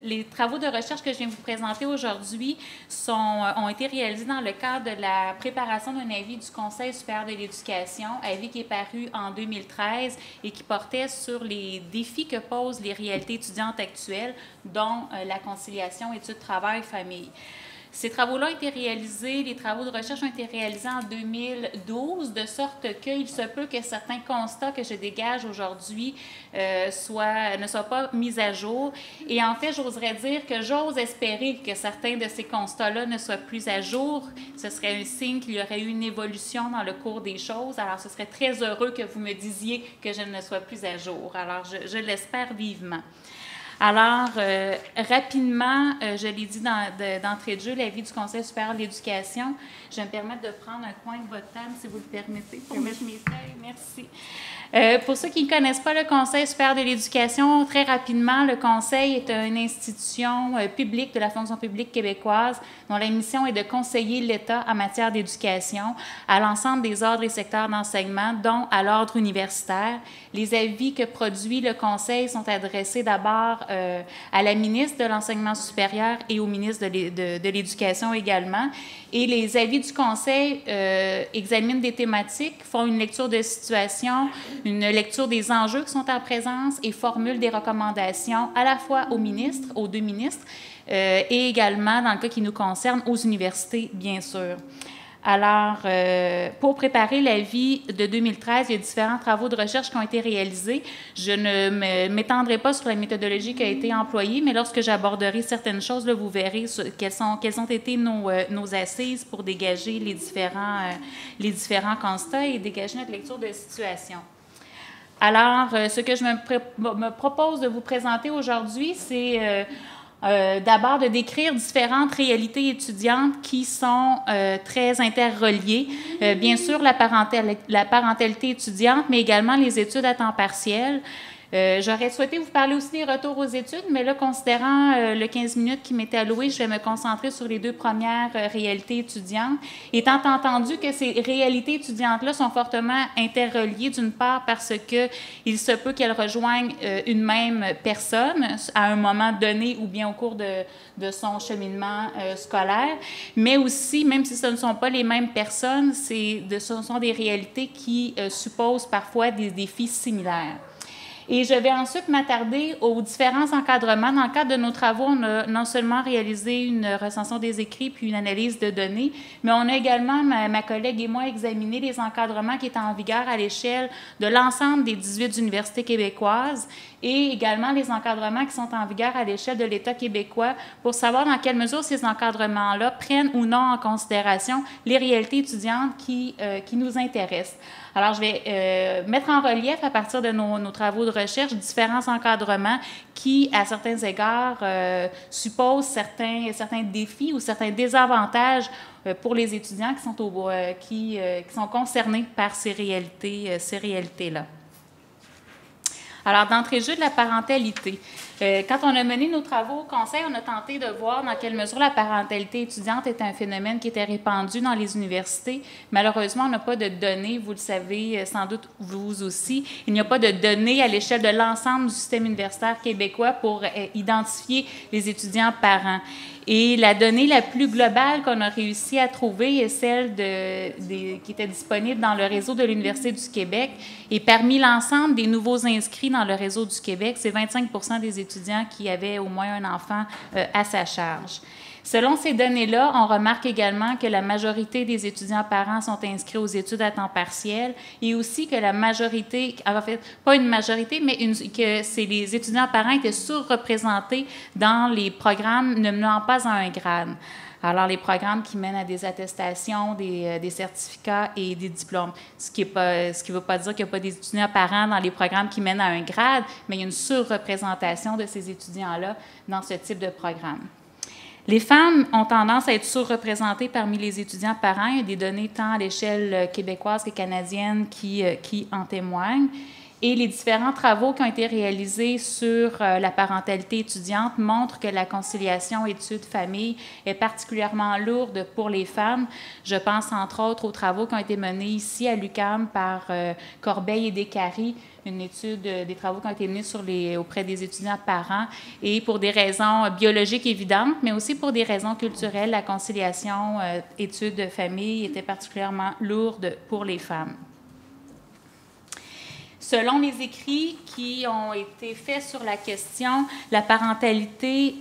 Les travaux de recherche que je viens vous présenter aujourd'hui ont été réalisés dans le cadre de la préparation d'un avis du Conseil supérieur de l'éducation, avis qui est paru en 2013 et qui portait sur les défis que posent les réalités étudiantes actuelles, dont la conciliation études-travail-famille. Ces travaux-là ont été réalisés, les travaux de recherche ont été réalisés en 2012, de sorte qu'il se peut que certains constats que je dégage aujourd'hui ne soient pas mis à jour. Et en fait, j'oserais dire que j'ose espérer que certains de ces constats-là ne soient plus à jour. Ce serait un signe qu'il y aurait eu une évolution dans le cours des choses. Alors, ce serait très heureux que vous me disiez que je ne sois plus à jour. Alors, je l'espère vivement. Alors, rapidement, je l'ai dit d'entrée de jeu, l'avis du Conseil supérieur de l'éducation. Je vais me permettre de prendre un coin de votre table, si vous le permettez, pour mettre mes feuilles. Merci. Pour ceux qui ne connaissent pas le Conseil supérieur de l'éducation, très rapidement, le Conseil est une institution publique de la fonction publique québécoise dont la mission est de conseiller l'État en matière d'éducation à l'ensemble des ordres et secteurs d'enseignement, dont à l'ordre universitaire. Les avis que produit le Conseil sont adressés d'abord à la ministre de l'Enseignement supérieur et au ministre de l'Éducation également. Et les avis du Conseil examinent des thématiques, font une lecture de situation, une lecture des enjeux qui sont en présence et formulent des recommandations à la fois aux ministres, aux deux ministres, et également, dans le cas qui nous concerne, aux universités, bien sûr. Alors, pour préparer l'avis de 2013, il y a différents travaux de recherche qui ont été réalisés. Je ne m'étendrai pas sur la méthodologie qui a été employée, mais lorsque j'aborderai certaines choses, là, vous verrez quelles ont été nos assises pour dégager les différents constats et dégager notre lecture de situation. Alors, ce que je me propose de vous présenter aujourd'hui, c'est d'abord de décrire différentes réalités étudiantes qui sont très interreliées. Bien sûr, la parentalité étudiante, mais également les études à temps partiel. J'aurais souhaité vous parler aussi des retours aux études, mais là, considérant le 15 minutes qui m'était alloué, je vais me concentrer sur les deux premières réalités étudiantes, étant entendu que ces réalités étudiantes-là sont fortement interreliées, d'une part parce qu'il se peut qu'elles rejoignent une même personne à un moment donné ou bien au cours de son cheminement scolaire, mais aussi, même si ce ne sont pas les mêmes personnes, ce sont des réalités qui supposent parfois des défis similaires. Et je vais ensuite m'attarder aux différents encadrements. Dans le cadre de nos travaux, on a non seulement réalisé une recension des écrits puis une analyse de données, mais on a également, ma collègue et moi, examiné les encadrements qui étaient en vigueur à l'échelle de l'ensemble des 18 universités québécoises et également les encadrements qui sont en vigueur à l'échelle de l'État québécois pour savoir dans quelle mesure ces encadrements-là prennent ou non en considération les réalités étudiantes qui nous intéressent. Alors, je vais mettre en relief, à partir de nos travaux de recherche, différents encadrements qui, à certains égards, supposent certains défis ou certains désavantages pour les étudiants qui sont concernés par ces réalités-là. Alors, d'entrée de jeu de la parentalité. Quand on a mené nos travaux au Conseil, on a tenté de voir dans quelle mesure la parentalité étudiante était un phénomène qui était répandu dans les universités. Malheureusement, on n'a pas de données, vous le savez sans doute vous aussi, il n'y a pas de données à l'échelle de l'ensemble du système universitaire québécois pour identifier les étudiants parents. Et la donnée la plus globale qu'on a réussi à trouver est celle qui était disponible dans le réseau de l'Université du Québec. Et parmi l'ensemble des nouveaux inscrits dans le réseau du Québec, c'est 25% des étudiants qui avaient au moins un enfant à sa charge. Selon ces données-là, on remarque également que la majorité des étudiants parents sont inscrits aux études à temps partiel et aussi que la majorité, en fait, pas une majorité, mais que les étudiants parents étaient surreprésentés dans les programmes ne menant pas à un grade. Alors, les programmes qui mènent à des attestations, des certificats et des diplômes. Ce qui ne veut pas dire qu'il n'y a pas des étudiants parents dans les programmes qui mènent à un grade, mais il y a une surreprésentation de ces étudiants-là dans ce type de programme. Les femmes ont tendance à être surreprésentées parmi les étudiants parents. Il y a des données tant à l'échelle québécoise que canadienne qui en témoignent. Et les différents travaux qui ont été réalisés sur la parentalité étudiante montrent que la conciliation études-famille est particulièrement lourde pour les femmes. Je pense entre autres aux travaux qui ont été menés ici à l'UQAM par Corbeil et Descaries, une étude, des travaux qui ont été menés auprès des étudiants parents, et pour des raisons biologiques évidentes, mais aussi pour des raisons culturelles, la conciliation études-famille était particulièrement lourde pour les femmes. Selon les écrits qui ont été faits sur la question, la parentalité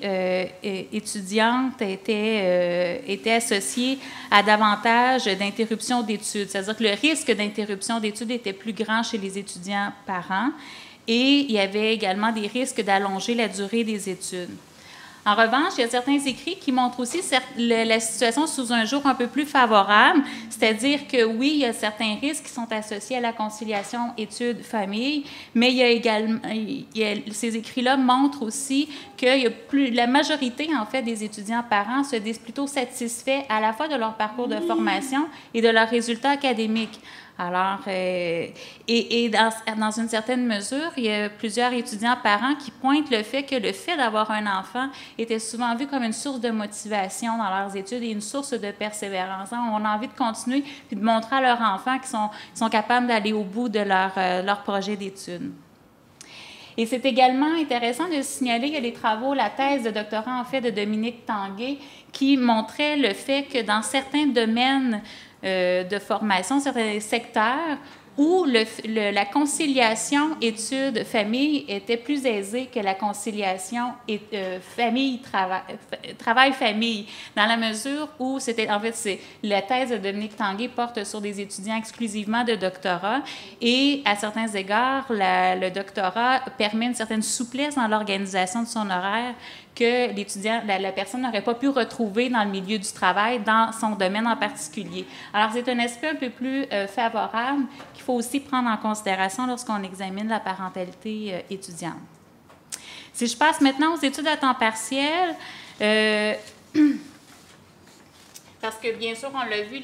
étudiante était associée à davantage d'interruptions d'études. C'est-à-dire que le risque d'interruption d'études était plus grand chez les étudiants parents et il y avait également des risques d'allonger la durée des études. En revanche, il y a certains écrits qui montrent aussi la situation sous un jour un peu plus favorable, c'est-à-dire que oui, il y a certains risques qui sont associés à la conciliation études-famille, mais il y a également, ces écrits-là montrent aussi que la majorité, en fait, des étudiants parents se disent plutôt satisfaits à la fois de leur parcours de formation et de leurs résultats académiques. Alors, dans une certaine mesure, il y a plusieurs étudiants parents qui pointent le fait que le fait d'avoir un enfant était souvent vu comme une source de motivation dans leurs études et une source de persévérance. On a envie de continuer puis de montrer à leurs enfants qu'ils sont capables d'aller au bout de leur projet d'études. Et c'est également intéressant de signaler qu'il y a des travaux, la thèse de doctorat en fait de Dominique Tanguay, qui montrait le fait que dans certains domaines de formation, certains secteurs où la conciliation études-famille était plus aisée que la conciliation travail-famille, dans la mesure où la thèse de Dominique Tanguay porte sur des étudiants exclusivement de doctorat et à certains égards, le doctorat permet une certaine souplesse dans l'organisation de son horaire que l'étudiant, la personne n'aurait pas pu retrouver dans le milieu du travail, dans son domaine en particulier. Alors, c'est un aspect un peu plus favorable qu'il faut aussi prendre en considération lorsqu'on examine la parentalité étudiante. Si je passe maintenant aux études à temps partiel, parce que, bien sûr, on l'a vu,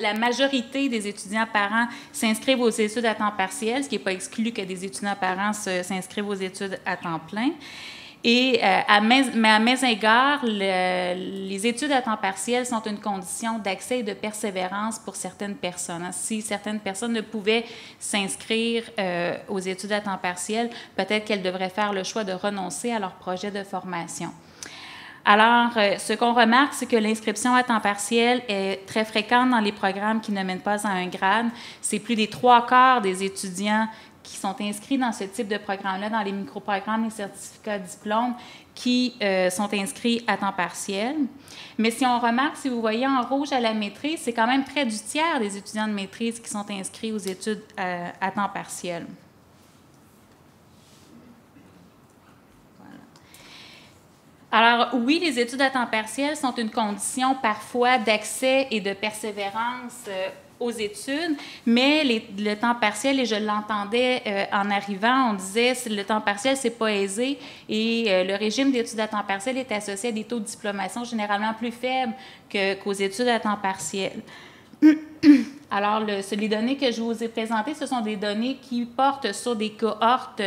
la majorité des étudiants parents s'inscrivent aux études à temps partiel, ce qui n'est pas exclu que des étudiants parents s'inscrivent aux études à temps plein. Et à mes égards, les études à temps partiel sont une condition d'accès et de persévérance pour certaines personnes. Si certaines personnes ne pouvaient s'inscrire aux études à temps partiel, peut-être qu'elles devraient faire le choix de renoncer à leur projet de formation. Alors, ce qu'on remarque, c'est que l'inscription à temps partiel est très fréquente dans les programmes qui ne mènent pas à un grade. C'est plus des 3/4 des étudiants qui sont inscrits dans ce type de programme-là, dans les micro-programmes, les certificats diplômes, qui sont inscrits à temps partiel. Mais si on remarque, si vous voyez en rouge à la maîtrise, c'est quand même près du tiers des étudiants de maîtrise qui sont inscrits aux études à temps partiel. Alors, oui, les études à temps partiel sont une condition parfois d'accès et de persévérance aux études, mais le temps partiel, et je l'entendais en arrivant, on disait que le temps partiel, c'est pas aisé, et le régime d'études à temps partiel est associé à des taux de diplomation généralement plus faibles qu'aux études à temps partiel. Alors, les données que je vous ai présentées, ce sont des données qui portent sur des cohortes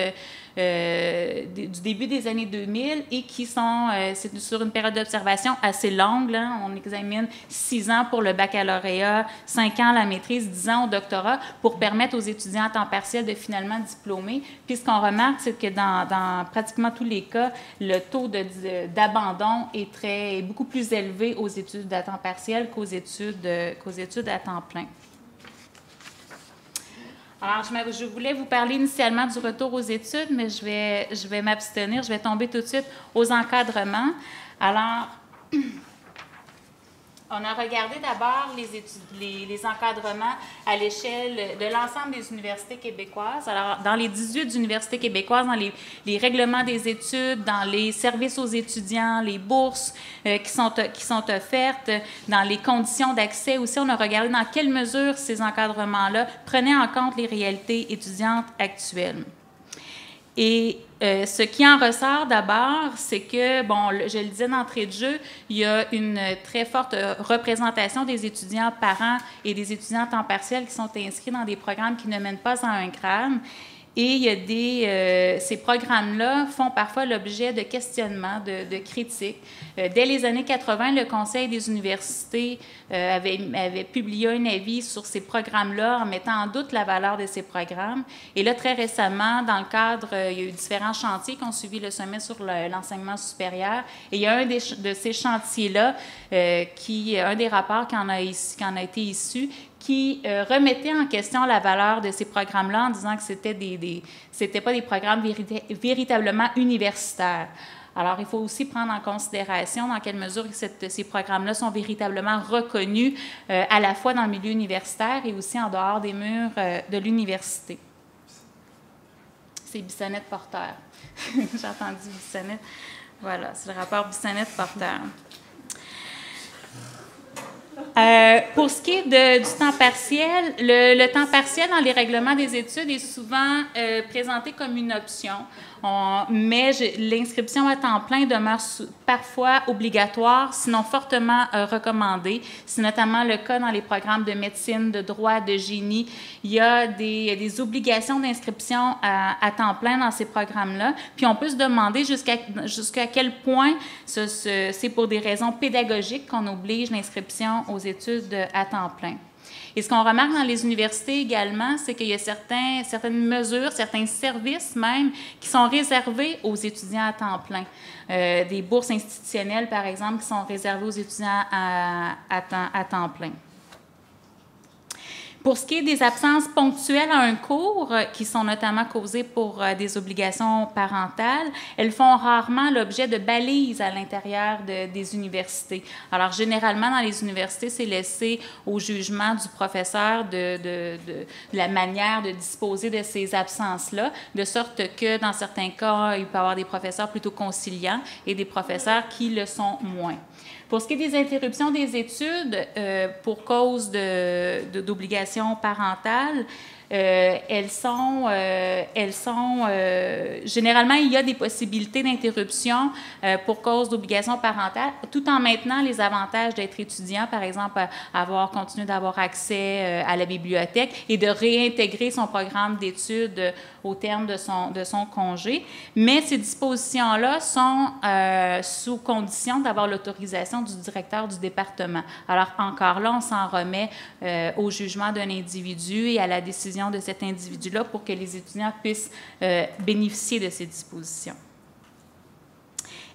du début des années 2000 et qui sont c'est sur une période d'observation assez longue. Là. On examine 6 ans pour le baccalauréat, 5 ans la maîtrise, 10 ans au doctorat pour permettre aux étudiants à temps partiel de finalement diplômer. Puis ce qu'on remarque, c'est que dans pratiquement tous les cas, le taux d'abandon est beaucoup plus élevé aux études à temps partiel qu'aux études à temps plein. Alors, je voulais vous parler initialement du retour aux études, mais je vais m'abstenir. Je vais tomber tout de suite aux encadrements. Alors, on a regardé d'abord les encadrements à l'échelle de l'ensemble des universités québécoises. Alors, dans les 18 universités québécoises, dans les règlements des études, dans les services aux étudiants, les bourses qui sont offertes, dans les conditions d'accès aussi, on a regardé dans quelle mesure ces encadrements-là prenaient en compte les réalités étudiantes actuelles. Et ce qui en ressort d'abord, c'est que, bon, je le disais d'entrée de jeu, il y a une très forte représentation des étudiants parents et des étudiants à temps partiel qui sont inscrits dans des programmes qui ne mènent pas à un grade. Et il y a ces programmes-là font parfois l'objet de questionnements, de critiques. Dès les années 80, le Conseil des universités avait publié un avis sur ces programmes-là en mettant en doute la valeur de ces programmes. Et là, très récemment, dans le cadre, il y a eu différents chantiers qui ont suivi le sommet sur l'enseignement supérieur. Et il y a un de ces chantiers-là, un des rapports qui en a été issu, qui remettait en question la valeur de ces programmes-là en disant que c'était pas des programmes véritablement universitaires. Alors, il faut aussi prendre en considération dans quelle mesure ces programmes-là sont véritablement reconnus à la fois dans le milieu universitaire et aussi en dehors des murs de l'université. C'est Bissonnette-Porter. J'ai entendu Bissonnette. Voilà, c'est le rapport Bissonnette-Porter. Pour ce qui est du temps partiel, le temps partiel dans les règlements des études est souvent présenté comme une option, mais l'inscription à temps plein demeure parfois obligatoire, sinon fortement recommandée. C'est notamment le cas dans les programmes de médecine, de droit, de génie. Il y a des obligations d'inscription à temps plein dans ces programmes-là. Puis on peut se demander jusqu'à quel point c'est pour des raisons pédagogiques qu'on oblige l'inscription aux études à temps plein. Et ce qu'on remarque dans les universités également, c'est qu'il y a certaines mesures, certains services même, qui sont réservés aux étudiants à temps plein. Des bourses institutionnelles, par exemple, qui sont réservées aux étudiants à temps plein. Pour ce qui est des absences ponctuelles à un cours, qui sont notamment causées pour des obligations parentales, elles font rarement l'objet de balises à l'intérieur des universités. Alors, généralement, dans les universités, c'est laissé au jugement du professeur de la manière de disposer de ces absences-là, de sorte que, dans certains cas, il peut y avoir des professeurs plutôt conciliants et des professeurs qui le sont moins. Pour ce qui est des interruptions des études pour cause d'obligations parentales, généralement, il y a des possibilités d'interruption pour cause d'obligations parentales, tout en maintenant les avantages d'être étudiant, par exemple, continuer d'avoir accès à la bibliothèque et de réintégrer son programme d'études au terme de son congé. Mais ces dispositions-là sont sous condition d'avoir l'autorisation du directeur du département. Alors, encore là, on s'en remet au jugement d'un individu et à la décision de cet individu-là pour que les étudiants puissent bénéficier de ces dispositions.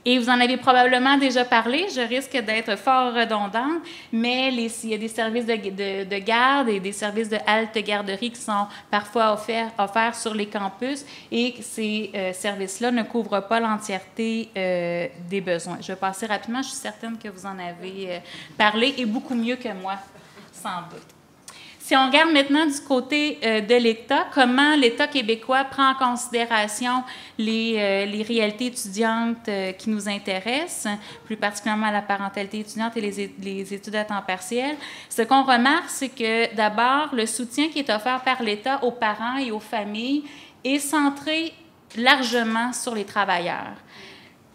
Et vous en avez probablement déjà parlé, je risque d'être fort redondante, mais il y a des services de garde et des services de halte-garderie qui sont parfois offerts sur les campus et ces services-là ne couvrent pas l'entièreté des besoins. Je vais passer rapidement, je suis certaine que vous en avez parlé et beaucoup mieux que moi, sans doute. Si on regarde maintenant du côté de l'État, comment l'État québécois prend en considération les réalités étudiantes qui nous intéressent, plus particulièrement la parentalité étudiante et les études à temps partiel, ce qu'on remarque, c'est que d'abord, le soutien qui est offert par l'État aux parents et aux familles est centré largement sur les travailleurs.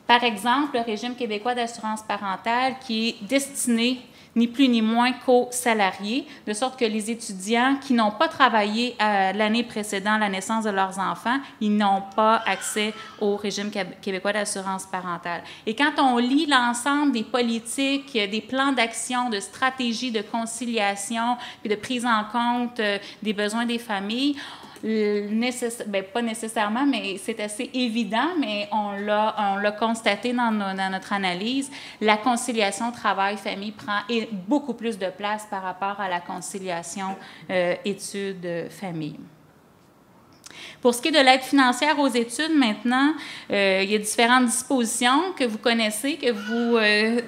Par exemple, le régime québécois d'assurance parentale qui est destiné ni plus ni moins qu'aux salariés, de sorte que les étudiants qui n'ont pas travaillé l'année précédant la naissance de leurs enfants, ils n'ont pas accès au régime québécois d'assurance parentale. Et quand on lit l'ensemble des politiques, des plans d'action, de stratégies de conciliation, puis de prise en compte des besoins des familles, pas nécessairement, mais c'est assez évident, mais on l'a constaté dans notre analyse, la conciliation travail-famille prend beaucoup plus de place par rapport à la conciliation études-famille. Pour ce qui est de l'aide financière aux études, maintenant, il y a différentes dispositions que vous connaissez,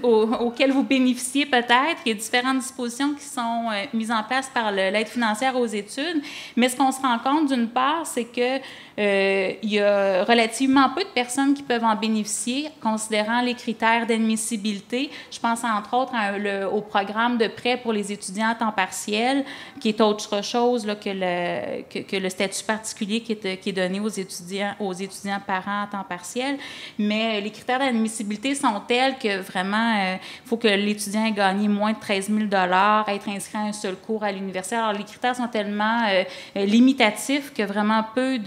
auxquelles vous bénéficiez peut-être. Il y a différentes dispositions qui sont mises en place par l'aide financière aux études. Mais ce qu'on se rend compte, d'une part, c'est que il y a relativement peu de personnes qui peuvent en bénéficier, considérant les critères d'admissibilité. Je pense entre autres au programme de prêt pour les étudiants à temps partiel, qui est autre chose là, que le statut particulier boursier qui est donné aux étudiants parents à temps partiel. Mais les critères d'admissibilité sont tels que vraiment, il faut que l'étudiant ait gagné moins de 13 000 $, être inscrit à un seul cours à l'université. Alors, les critères sont tellement limitatifs que vraiment peu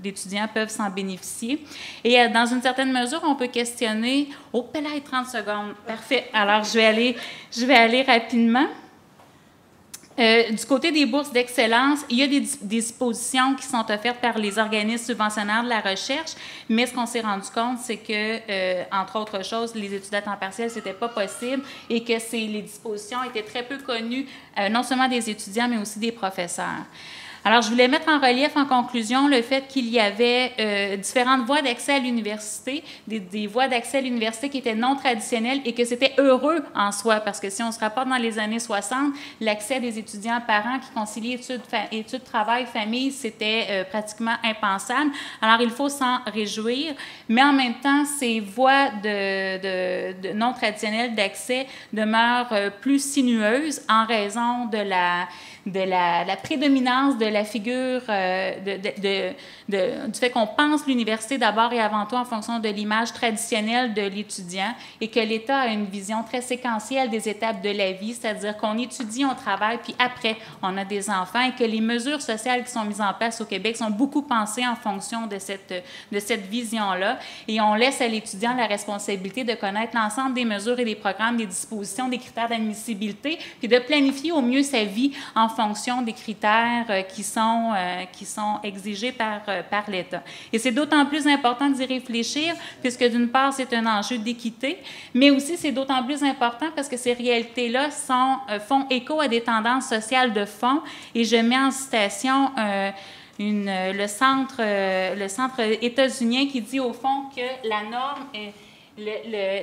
d'étudiants peuvent s'en bénéficier. Et dans une certaine mesure, on peut questionner... Oh, peut-être 30 secondes. Parfait. Alors, je vais aller rapidement. Du côté des bourses d'excellence, il y a des dispositions qui sont offertes par les organismes subventionnaires de la recherche, mais ce qu'on s'est rendu compte, c'est que, entre autres choses, les études à temps partiel, ce n'était pas possible et que les dispositions étaient très peu connues, non seulement des étudiants, mais aussi des professeurs. Alors, je voulais mettre en relief, en conclusion, le fait qu'il y avait différentes voies d'accès à l'université, des voies d'accès à l'université qui étaient non traditionnelles et que c'était heureux en soi, parce que si on se rapporte dans les années 60, l'accès des étudiants parents qui concilient études, travail, famille, c'était pratiquement impensable. Alors, il faut s'en réjouir, mais en même temps, ces voies de non traditionnelles d'accès demeurent plus sinueuses en raison de la prédominance de la figure, du fait qu'on pense l'université d'abord et avant tout en fonction de l'image traditionnelle de l'étudiant et que l'État a une vision très séquentielle des étapes de la vie, c'est-à-dire qu'on étudie, on travaille, puis après, on a des enfants et que les mesures sociales qui sont mises en place au Québec sont beaucoup pensées en fonction de cette vision-là et on laisse à l'étudiant la responsabilité de connaître l'ensemble des mesures et des programmes, des dispositions, des critères d'admissibilité, puis de planifier au mieux sa vie en fonction des critères qui sont exigés par l'État. Et c'est d'autant plus important d'y réfléchir, puisque d'une part, c'est un enjeu d'équité, mais aussi c'est d'autant plus important parce que ces réalités-là font écho à des tendances sociales de fond. Et je mets en citation le centre états-unien qui dit au fond que la norme est...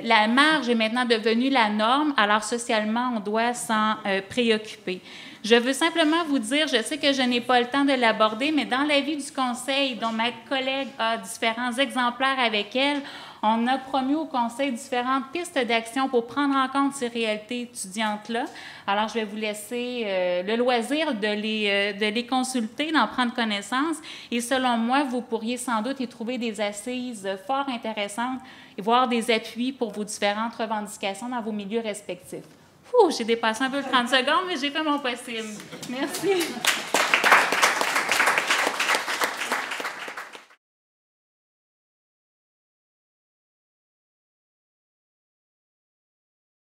la marge est maintenant devenue la norme, alors socialement, on doit s'en préoccuper. Je veux simplement vous dire, je sais que je n'ai pas le temps de l'aborder, mais dans l'avis du Conseil, dont ma collègue a différents exemplaires avec elle, on a promu au Conseil différentes pistes d'action pour prendre en compte ces réalités étudiantes-là. Alors, je vais vous laisser le loisir de les consulter, d'en prendre connaissance. Et selon moi, vous pourriez sans doute y trouver des assises fort intéressantes et voir des appuis pour vos différentes revendications dans vos milieux respectifs. J'ai dépassé un peu 30 secondes, mais j'ai fait mon possible. Merci.